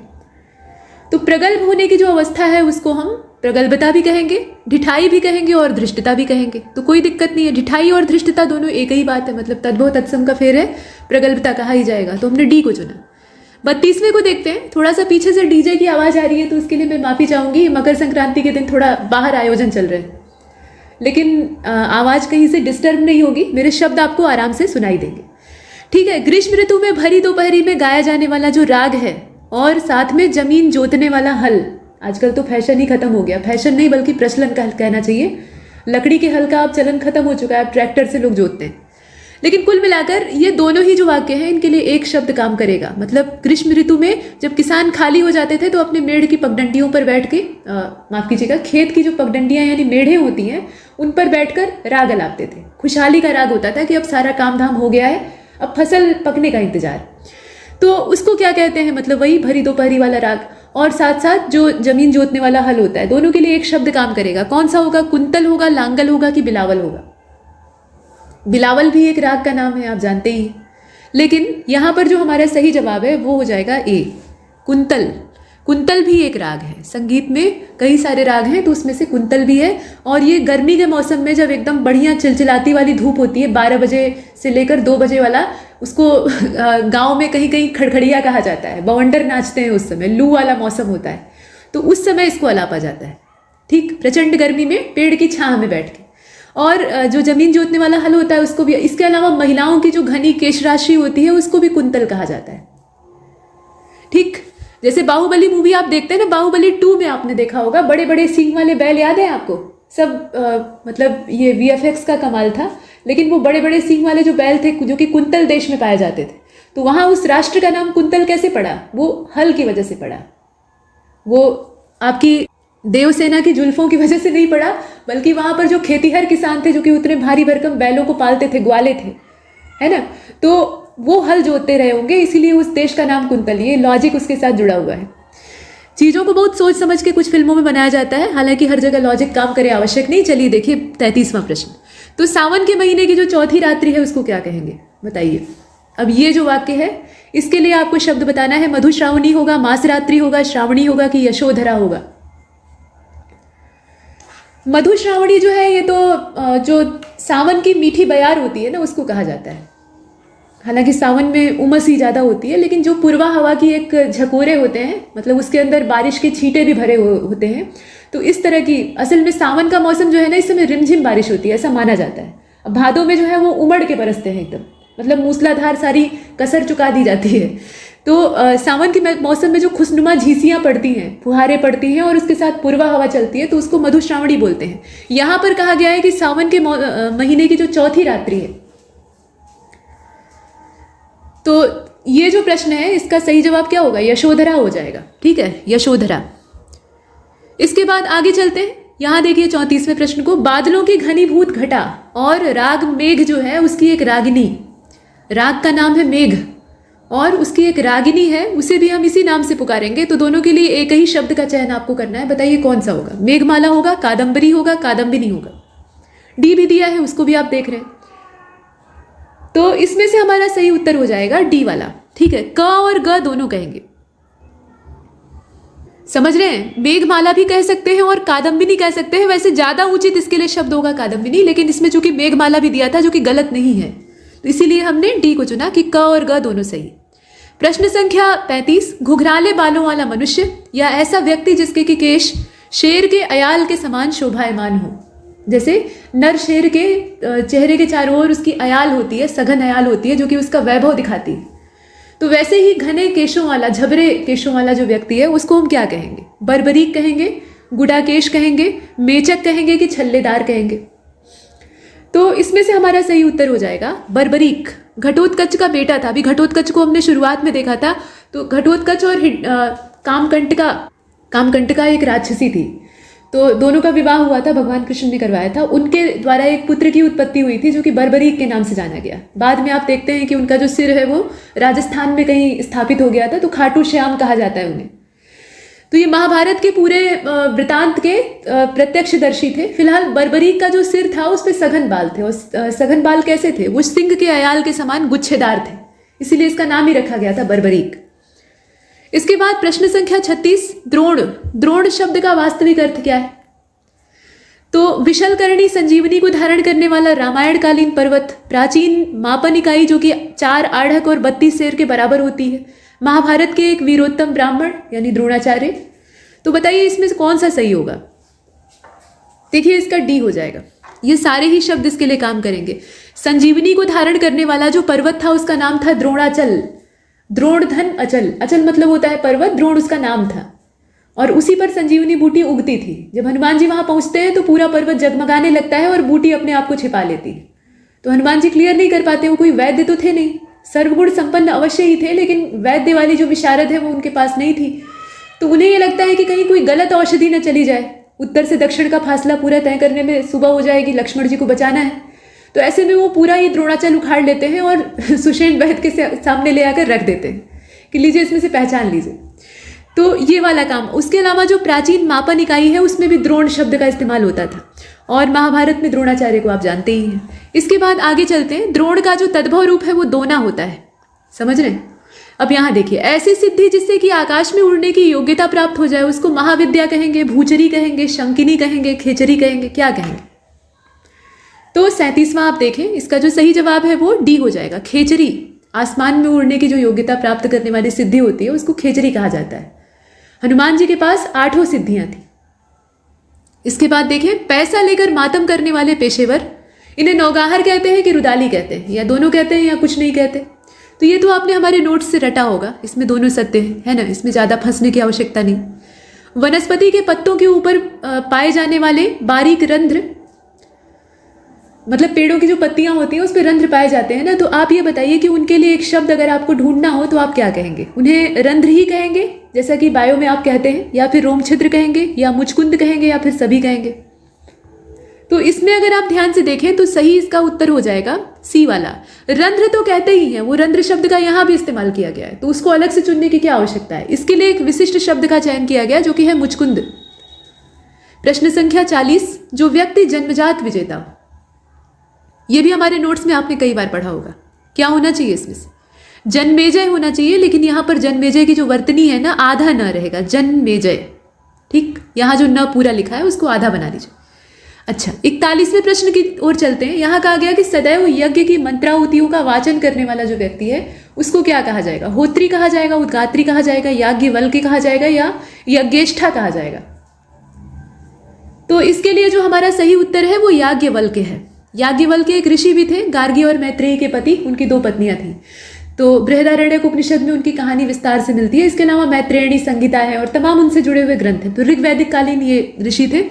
तो प्रगल्भ होने की जो अवस्था है उसको हम प्रगल्भता भी कहेंगे, ढिठाई भी कहेंगे और धृष्टता भी कहेंगे। तो कोई दिक्कत नहीं है, ढिठाई और धृष्टता दोनों एक ही बात है, मतलब तद्भव तत्सम का फेर है, प्रगल्भता कहा ही जाएगा। तो हमने डी को चुना। 32वें को देखते हैं। थोड़ा सा पीछे से डीजे की आवाज आ रही है तो उसके लिए मैं माफी चाहूंगी। मकर संक्रांति के दिन थोड़ा बाहर आयोजन चल रहे हैं, लेकिन आवाज कहीं से डिस्टर्ब नहीं होगी, मेरे शब्द आपको आराम से सुनाई देंगे। ठीक है, ग्रीष्म ऋतु में भरी दोपहरी में गाया जाने वाला जो राग है और साथ में जमीन जोतने वाला हल, आजकल तो फैशन ही खत्म हो गया, फैशन नहीं बल्कि प्रचलन का कहना चाहिए। लकड़ी के हल का अब चलन खत्म हो चुका है, अब ट्रैक्टर से लोग जोतते हैं। लेकिन कुल मिलाकर ये दोनों ही जो वाक्य हैं इनके लिए एक शब्द काम करेगा। मतलब ग्रीष्म ऋतु में जब किसान खाली हो जाते थे तो अपने मेढ़ की पगडंडियों पर बैठ के, माफ कीजिएगा, खेत की जो पगडंडियां यानी मेढ़े होती हैं उन पर बैठकर राग अलापते थे। खुशहाली का राग होता था कि अब सारा काम धाम हो गया है, अब फसल पकने का इंतजार। तो उसको क्या कहते हैं? मतलब वही भरी दोपहरी वाला राग, और साथ साथ जो जमीन जोतने वाला हल होता है, दोनों के लिए एक शब्द काम करेगा। कौन सा होगा? कुंतल होगा, लांगल होगा कि बिलावल होगा? बिलावल भी एक राग का नाम है, आप जानते ही हैं। लेकिन यहाँ पर जो हमारा सही जवाब है वो हो जाएगा ए, कुंतल। कुंतल भी एक राग है। संगीत में कई सारे राग हैं तो उसमें से कुंतल भी है। और ये गर्मी के मौसम में जब एकदम बढ़िया चिलचिलाती वाली धूप होती है 12 बजे से लेकर 2 बजे वाला, उसको गांव में कहीं कहीं खड़खड़िया कहा जाता है। बवंडर नाचते हैं उस समय, लू वाला मौसम होता है, तो उस समय इसको अलापा जाता है। ठीक, प्रचंड गर्मी में पेड़ की छांव में बैठ के। और जो जमीन जोतने वाला हल होता है उसको भी। इसके अलावा महिलाओं की जो घनी केश राशि होती है उसको भी कुंतल कहा जाता है। ठीक, जैसे बाहुबली मूवी आप देखते हैं ना, बाहुबली 2 में आपने देखा होगा बड़े बड़े सींग वाले बैल, याद है आपको? सब मतलब ये VFX का कमाल था। लेकिन वो बड़े बड़े सींग वाले जो बैल थे जो कि कुंतल देश में पाए जाते थे, तो वहां उस राष्ट्र का नाम कुंतल कैसे पड़ा? वो हल की वजह से पड़ा। वो आपकी देवसेना की जुल्फों की वजह से नहीं पड़ा, बल्कि वहां पर जो खेतीहर किसान थे जो कि उतने भारी भरकम बैलों को पालते थे, ग्वाले थे, है ना, तो वो हल जोतते रहे होंगे, इसीलिए उस देश का नाम कुंतल। ये लॉजिक उसके साथ जुड़ा हुआ है। चीज़ों को बहुत सोच समझ के कुछ फिल्मों में बनाया जाता है, हालांकि हर जगह लॉजिक काम करे आवश्यक नहीं। चलिए देखिए 33वां प्रश्न। तो सावन के महीने की जो चौथी रात्रि है उसको क्या कहेंगे, बताइए। अब ये जो वाक्य है इसके लिए आपको शब्द बताना है। मधुश्रावणी होगा, मासरात्रि होगा, श्रावणी होगा कि यशोधरा होगा। मधुश्रावणी जो है ये तो जो सावन की मीठी बयार होती है ना उसको कहा जाता है। हालांकि सावन में उमस ही ज़्यादा होती है, लेकिन जो पूर्वा हवा की एक झकोरे होते हैं, मतलब उसके अंदर बारिश के छींटे भी भरे होते हैं, तो इस तरह की असल में सावन का मौसम जो है ना, इस समय रिमझिम बारिश होती है, ऐसा माना जाता है। अब भादों में जो है वो उमड़ के बरसते हैं एकदम, मतलब मूसलाधार सारी कसर चुका दी जाती है। तो सावन के मौसम में जो खुशनुमा झींसियाँ पड़ती हैं, फुहारें पड़ती हैं और उसके साथ पूर्वा हवा चलती है, तो उसको मधुश्रावणी बोलते हैं। यहाँ पर कहा गया है कि सावन के महीने की जो चौथी रात्रि है। तो ये जो प्रश्न है इसका सही जवाब क्या होगा? यशोधरा हो जाएगा। ठीक है, यशोधरा। इसके बाद आगे चलते हैं। यहाँ देखिए 34वें प्रश्न को। बादलों की घनीभूत घटा और राग मेघ जो है उसकी एक रागिनी, राग का नाम है मेघ और उसकी एक रागिनी है, उसे भी हम इसी नाम से पुकारेंगे। तो दोनों के लिए एक ही शब्द का चयन आपको करना है। बताइए कौन सा होगा? मेघमाला होगा, कादम्बरी होगा, कादम्बिनी होगा। डी भी दिया है, उसको भी आप देख रहे हैं। तो इसमें से हमारा सही उत्तर हो जाएगा डी वाला। ठीक है, क और ग दोनों कहेंगे। समझ रहे हैं? मेघमाला भी कह सकते हैं और कादम्बिनी कह सकते हैं। वैसे ज्यादा उचित इसके लिए शब्द होगा कादम्बिनी, लेकिन इसमें चूंकि मेघमाला भी दिया था जो कि गलत नहीं है, तो इसीलिए हमने डी को चुना कि क और ग दोनों सही। प्रश्न संख्या 35। घुघराले बालों वाला मनुष्य या ऐसा व्यक्ति जिसके की केश शेर के अयाल के समान शोभायमान हो। जैसे नर शेर के चेहरे के चारों ओर उसकी अयाल होती है, सघन अयाल होती है जो कि उसका वैभव दिखाती है, तो वैसे ही घने केशों वाला, झबरे केशों वाला जो व्यक्ति है उसको हम क्या कहेंगे? बर्बरीक कहेंगे, गुडाकेश कहेंगे, मेचक कहेंगे कि छल्लेदार कहेंगे? तो इसमें से हमारा सही उत्तर हो जाएगा बर्बरीक। घटोत्कच का बेटा था। अभी घटोत्कच को हमने शुरुआत में देखा था। तो घटोत्कच और कामकंटका एक राक्षसी थी, तो दोनों का विवाह हुआ था, भगवान कृष्ण ने करवाया था। उनके द्वारा एक पुत्र की उत्पत्ति हुई थी जो कि बर्बरीक के नाम से जाना गया। बाद में आप देखते हैं कि उनका जो सिर है वो राजस्थान में कहीं स्थापित हो गया था, तो खाटू श्याम कहा जाता है उन्हें। तो ये महाभारत के पूरे वृतांत के प्रत्यक्षदर्शी थे। फिलहाल बर्बरीक का जो सिर था उस पर सघन बाल थे, और सघन बाल कैसे थे? वो सिंह के अयाल के समान गुच्छेदार थे, इसीलिए इसका नाम ही रखा गया था बर्बरीक। इसके बाद प्रश्न संख्या 36। द्रोण। द्रोण शब्द का वास्तविक अर्थ क्या है? तो विशलकर्णी संजीवनी को धारण करने वाला रामायण कालीन पर्वत, प्राचीन मापन इकाई जो कि 4 आढ़क और 32 सेर के बराबर होती है, महाभारत के एक वीरोत्तम ब्राह्मण यानी द्रोणाचार्य। तो बताइए इसमें से कौन सा सही होगा? देखिए इसका डी हो जाएगा। ये सारे ही शब्द इसके लिए काम करेंगे। संजीवनी को धारण करने वाला जो पर्वत था उसका नाम था द्रोणाचल। द्रोण धन अचल, अचल मतलब होता है पर्वत, द्रोण उसका नाम था, और उसी पर संजीवनी बूटी उगती थी। जब हनुमान जी वहां पहुंचते हैं तो पूरा पर्वत जगमगाने लगता है और बूटी अपने आप को छिपा लेती है। तो हनुमान जी क्लियर नहीं कर पाते, वो कोई वैद्य तो थे नहीं, सर्वगुण संपन्न अवश्य ही थे, लेकिन वैद्य वाली जो विशारद है वो उनके पास नहीं थी। तो उन्हें ये लगता है कि कहीं कोई गलत औषधि न चली जाए, उत्तर से दक्षिण का फासला पूरा तय करने में सुबह हो जाएगी, लक्ष्मण जी को बचाना है। तो ऐसे में वो पूरा ही द्रोणाचल उखाड़ लेते हैं और सुषेण वैद्य के सामने ले आकर रख देते हैं कि लीजिए इसमें से पहचान लीजिए। तो ये वाला काम। उसके अलावा जो प्राचीन मापन इकाई है उसमें भी द्रोण शब्द का इस्तेमाल होता था। और महाभारत में द्रोणाचार्य को आप जानते ही हैं। इसके बाद आगे चलते हैं। द्रोण का जो तद्भव रूप है वो दोना होता है, समझ रहे हैं। अब यहाँ देखिए, ऐसी सिद्धि जिससे कि आकाश में उड़ने की योग्यता प्राप्त हो जाए उसको महाविद्या कहेंगे, भूचरी कहेंगे, शंकिनी कहेंगे, खेचरी कहेंगे, क्या कहेंगे? तो 37वां आप देखें, इसका जो सही जवाब है वो डी हो जाएगा। खेचरी, आसमान में उड़ने की जो योग्यता प्राप्त करने वाली सिद्धि होती है उसको खेचरी कहा जाता है। हनुमान जी के पास 8 सिद्धियां थी। इसके बाद देखें, पैसा लेकर मातम करने वाले पेशेवर, इन्हें नौगाहर कहते हैं कि रुदाली कहते हैं, या दोनों कहते हैं या कुछ नहीं कहते। तो ये तो आपने हमारे नोट्स से रटा होगा, इसमें दोनों सत्य है ना, इसमें ज़्यादा फंसने की आवश्यकता नहीं। वनस्पति के पत्तों के ऊपर पाए जाने वाले बारीक रंध्र, मतलब पेड़ों की जो पत्तियां होती हैं उस पर रंध्र पाए जाते हैं ना, तो आप ये बताइए कि उनके लिए एक शब्द अगर आपको ढूंढना हो तो आप क्या कहेंगे? उन्हें रंध्र ही कहेंगे जैसा कि बायो में आप कहते हैं, या फिर रोम छिद्र कहेंगे, या मुचकुंद कहेंगे, या फिर सभी कहेंगे? तो इसमें अगर आप ध्यान से देखें तो सही इसका उत्तर हो जाएगा सी वाला। रंध्र तो कहते ही हैं, वो रंध्र शब्द का यहाँ भी इस्तेमाल किया गया है, तो उसको अलग से चुनने की क्या आवश्यकता है? इसके लिए एक विशिष्ट शब्द का चयन किया गया जो कि है मुचकुंद। प्रश्न संख्या 40, जो व्यक्ति जन्मजात विजेता हो, ये भी हमारे नोट्स में आपने कई बार पढ़ा होगा। क्या होना चाहिए इसमें से? जन्मेजय होना चाहिए, लेकिन यहाँ पर जन्मेजय की जो वर्तनी है ना, आधा न रहेगा, जन्मेजय। ठीक, यहाँ जो न पूरा लिखा है उसको आधा बना लीजिए। अच्छा, 41वें प्रश्न की ओर चलते हैं। यहाँ कहा गया कि सदैव यज्ञ की मंत्राहुतियों का वाचन करने वाला जो व्यक्ति है उसको क्या कहा जाएगा? होत्री कहा जाएगा, उद्गात्री कहा जाएगा, याज्ञवल्क्य कहा जाएगा, या यज्ञेष्ठा कहा जाएगा? तो इसके लिए जो हमारा सही उत्तर है वो याज्ञवल्क्य है। याज्ञवल्क्य एक ऋषि भी थे, गार्गी और मैत्रेयी के पति, उनकी 2 पत्नियां थीं। तो बृहदारण्यक उपनिषद में उनकी कहानी विस्तार से मिलती है। इसके अलावा मैत्रेयणी संहिता है और तमाम उनसे जुड़े हुए ग्रंथ हैं। तो ऋग्वैदिक कालीन ये ऋषि थे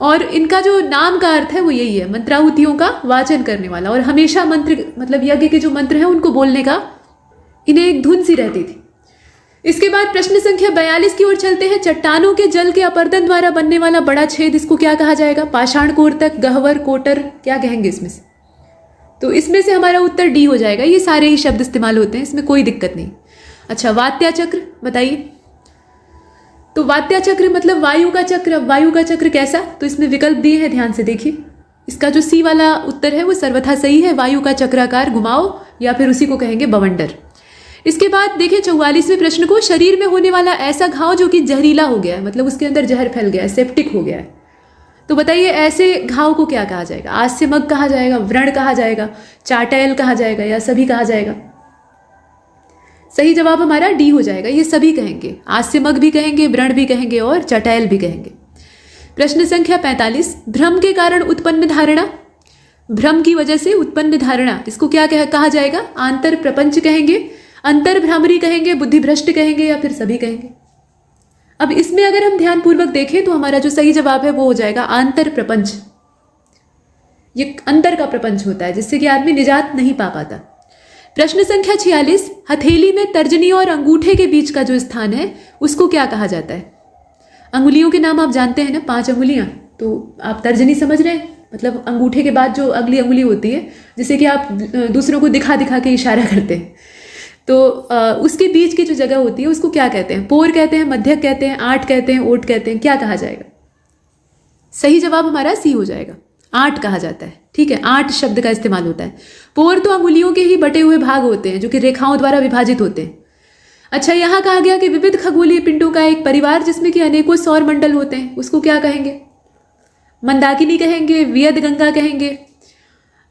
और इनका जो नाम का अर्थ है वो यही है, मंत्राहुतियों का वाचन करने वाला। और हमेशा मंत्र, मतलब यज्ञ के जो मंत्र हैं उनको बोलने का इन्हें एक धुन सी रहती थी। इसके बाद प्रश्न संख्या 42 की ओर चलते हैं। चट्टानों के जल के अपर्दन द्वारा बनने वाला बड़ा छेद, इसको क्या कहा जाएगा? पाषाण कोर्तक, गह्वर, कोटर, क्या कहेंगे इसमें से? तो इसमें से हमारा उत्तर डी हो जाएगा। ये सारे ही शब्द इस्तेमाल होते हैं, इसमें कोई दिक्कत नहीं। अच्छा, वात्या चक्र बताइए। तो वात्या चक्र मतलब वायु का चक्र। अब वायु का चक्र कैसा? तो इसमें विकल्प दिए हैं, ध्यान से देखिए। इसका जो सी वाला उत्तर है वो सर्वथा सही है। वायु का चक्राकार घुमाओ, या फिर उसी को कहेंगे बवंडर। इसके बाद देखें 44वें प्रश्न को। शरीर में होने वाला ऐसा घाव जो कि जहरीला हो गया है, मतलब उसके अंदर जहर फैल गया है, सेप्टिक हो गया है, तो बताइए ऐसे घाव को क्या कहा जाएगा? आस्यमग कहा जाएगा, व्रण कहा जाएगा, चाटैल कहा जाएगा, या सभी कहा जाएगा? सही जवाब हमारा डी हो जाएगा। ये सभी कहेंगे, आस्यमग भी कहेंगे, व्रण भी कहेंगे और चाटैल भी कहेंगे। प्रश्न संख्या 45, भ्रम के कारण उत्पन्न धारणा, भ्रम की वजह से उत्पन्न धारणा, इसको क्या कहा जाएगा? आंतर प्रपंच कहेंगे, अंतर भ्रामरी कहेंगे, बुद्धिभ्रष्ट कहेंगे, या फिर सभी कहेंगे? अब इसमें अगर हम ध्यानपूर्वक देखें तो हमारा जो सही जवाब है वो हो जाएगा आंतर प्रपंच। ये अंतर का प्रपंच होता है जिससे कि आदमी निजात नहीं पा पाता। प्रश्न संख्या 46, हथेली में तर्जनी और अंगूठे के बीच का जो स्थान है उसको क्या कहा जाता है? अंगुलियों के नाम आप जानते हैं ना, 5 अंगुलियां, तो आप तर्जनी समझ रहे हैं, मतलब अंगूठे के बाद जो अगली अंगुली होती है जिसे कि आप दूसरों को दिखा दिखा के इशारा करते हैं, तो उसके बीच की जो जगह होती है उसको क्या कहते हैं? पोर कहते हैं, मध्यक कहते हैं, आठ कहते हैं, ओट कहते हैं, क्या कहा जाएगा? सही जवाब हमारा सी हो जाएगा, आठ कहा जाता है। ठीक है, 8 शब्द का इस्तेमाल होता है। पोर तो अंगुलियों के ही बटे हुए भाग होते हैं जो कि रेखाओं द्वारा विभाजित होते हैं। अच्छा, यहाँ कहा गया कि विविध खगोलीय पिंडों का एक परिवार जिसमें कि अनेकों सौर मंडल होते हैं, उसको क्या कहेंगे? मंदाकिनी कहेंगे, वियद गंगा कहेंगे।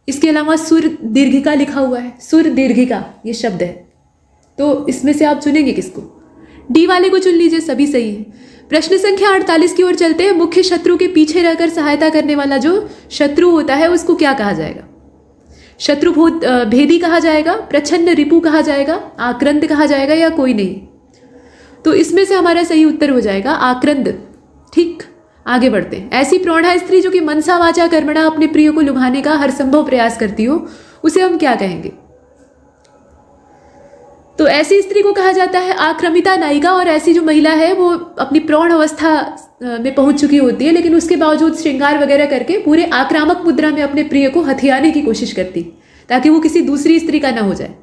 इसके अलावा सुर दीर्घिका लिखा हुआ है, सुर दीर्घिका ये शब्द है, तो इसमें से आप चुनेंगे किसको? डी वाले को चुन लीजिए, सभी सही है। प्रश्न संख्या 48 की ओर चलते हैं। मुख्य शत्रु के पीछे रहकर सहायता करने वाला जो शत्रु होता है उसको क्या कहा जाएगा? शत्रु भेदी कहा जाएगा, प्रच्छन्न रिपु कहा जाएगा, आक्रंद कहा जाएगा, या कोई नहीं? तो इसमें से हमारा सही उत्तर हो जाएगा आक्रंद। ठीक, आगे बढ़ते हैं। ऐसी प्रौढ़ा स्त्री जो कि मनसा वाचा कर्मणा अपने प्रिय को लुभाने का हर संभव प्रयास करती हो, उसे हम क्या कहेंगे? तो ऐसी स्त्री को कहा जाता है आक्रमिता नायिका। और ऐसी जो महिला है वो अपनी प्रौढ़ अवस्था में पहुंच चुकी होती है, लेकिन उसके बावजूद श्रृंगार वगैरह करके पूरे आक्रामक मुद्रा में अपने प्रिय को हथियाने की कोशिश करती ताकि वो किसी दूसरी स्त्री का ना हो जाए।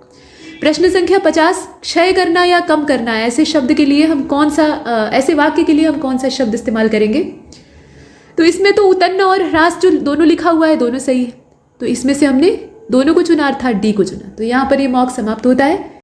प्रश्न संख्या 50, क्षय करना या कम करना, ऐसे शब्द के लिए हम कौन सा, ऐसे वाक्य के लिए हम कौन सा शब्द इस्तेमाल करेंगे? तो इसमें तो उतन्न और ह्रास जो दोनों लिखा हुआ है दोनों सही है, तो इसमें से हमने दोनों को चुना अर्थात डी को चुना। तो यहाँ पर ये मॉक समाप्त होता है।